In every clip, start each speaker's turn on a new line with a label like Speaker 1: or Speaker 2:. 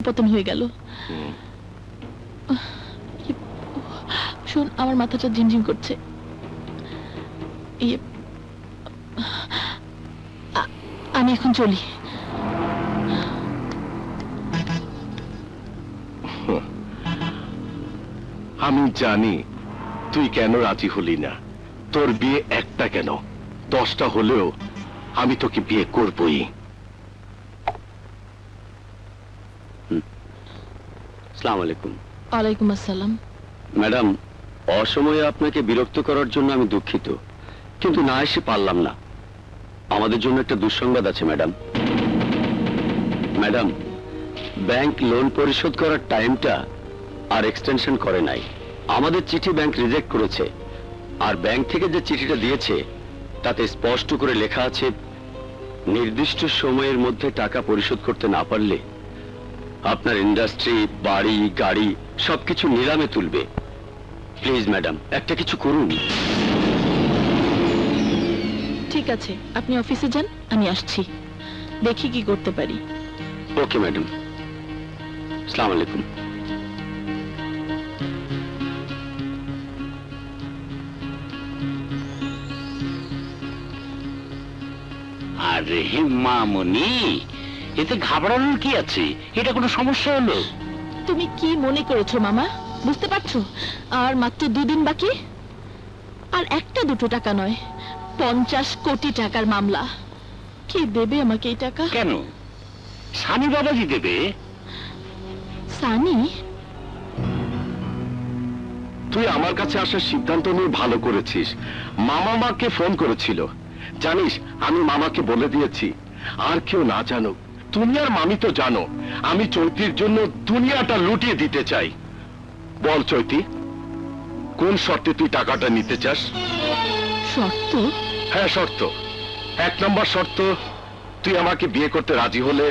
Speaker 1: অধঃপতন হয়ে গেল। শোন, আমার মাথাটা ঝিমঝিম করছে। আমি এখন চলি।
Speaker 2: আমি জানি তুই কেন রাজি হলি না। তোর বিয়ে একটা কেন, 10টা হলেও আমি তোকে বিয়ে করবই।
Speaker 3: আসসালামু আলাইকুম।
Speaker 1: ওয়ালাইকুম আসসালাম।
Speaker 3: ম্যাডাম, অসময়ে আপনাকে বিরক্ত করার জন্য আমি দুঃখিত, কিন্তু না এসে পারলাম না। আমাদের জন্য একটা দুঃসংবাদ আছে ম্যাডাম। ম্যাডাম, ব্যাংক লোন পরিশোধ করার টাইমটা আর এক্সটেনশন করে নাই। আমাদের চিঠি ব্যাংক রিজেক্ট করেছে, আর ব্যাংক থেকে যে চিঠিটা দিয়েছে তাতে স্পষ্ট করে লেখা আছে, নির্দিষ্ট সময়ের মধ্যে টাকা পরিশোধ করতে না পারলে আপনার ইন্ডাস্ট্রি, বাড়ি, গাড়ি সবকিছু নিলামে তুলবে। প্লিজ ম্যাডাম, একটা কিছু করুন।
Speaker 1: ঠিক আছে, আপনি অফিসে যান, আমি আসছি, দেখি কি করতে পারি।
Speaker 3: ওকে ম্যাডাম, আসসালামু আলাইকুম।
Speaker 4: আরে মামনি, এতে ঘাবড়ানোর কি আছে? এটা কোনো সমস্যা হলো?
Speaker 1: তুমি কি মনে করেছো মামা? বুঝতে পারছো আর মাত্র 2 দিন বাকি, আর একটা দুটো টাকা নয়, 50 কোটি টাকার মামলা। কে দেবে আমাকে এই টাকা?
Speaker 4: কেন, সানি বাবাজি দেবে?
Speaker 1: সানি?
Speaker 2: তুই আমার কাছে আসার সিদ্ধান্ত নিয়ে ভালো করেছিস। মামা মাকে ফোন করেছিল, জানিস আমি মামাকে বলে দিয়েছি আর কেউ না জানুক। তুমি আর মামি তো জানো আমি চৈতির জন্য দুনিয়াটা লুটিয়ে দিতে চাই। বল চৈতি, কোন শর্তে তুই টাকাটা নিতে চাস?
Speaker 1: শর্ত?
Speaker 2: হ্যাঁ শর্ত। 1 নম্বর শর্ত, তুই আমাকে বিয়ে করতে রাজি হলে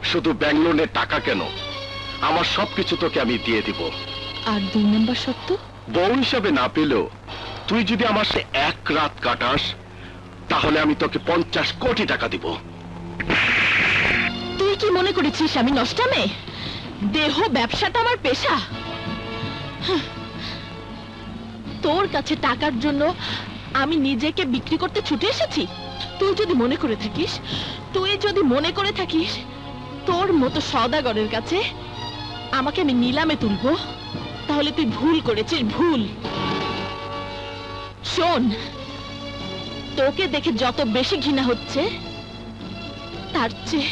Speaker 2: শুধু ব্যাংক লোনের টাকা কেন, আমার সবকিছু তোকে আমি দিয়ে দিব।
Speaker 1: আর 2 নম্বর শর্ত?
Speaker 2: বউ হিসাবে না পেলেও তুই যদি আমার সে 1 রাত কাটাস তাহলে আমি তোকে 50 কোটি টাকা দিব।
Speaker 1: তুই কি মনে করেছিস আমি নষ্টা মেয়ে? দেহ ব্যবসাটা আমার পেশা। তোর কাছে টাকার জন্য আমি নিজেকে বিক্রি করতে ছুটে এসেছি? তুই যদি মনে করে থাকিস তোর মতো সওদাগরের কাছে আমাকে আমি নিলামে তুলবো, তাহলে তুই ভুল করেছিস, ভুল। শোন, তোকে দেখে যত বেশি ঘৃণা হচ্ছে তার চেয়ে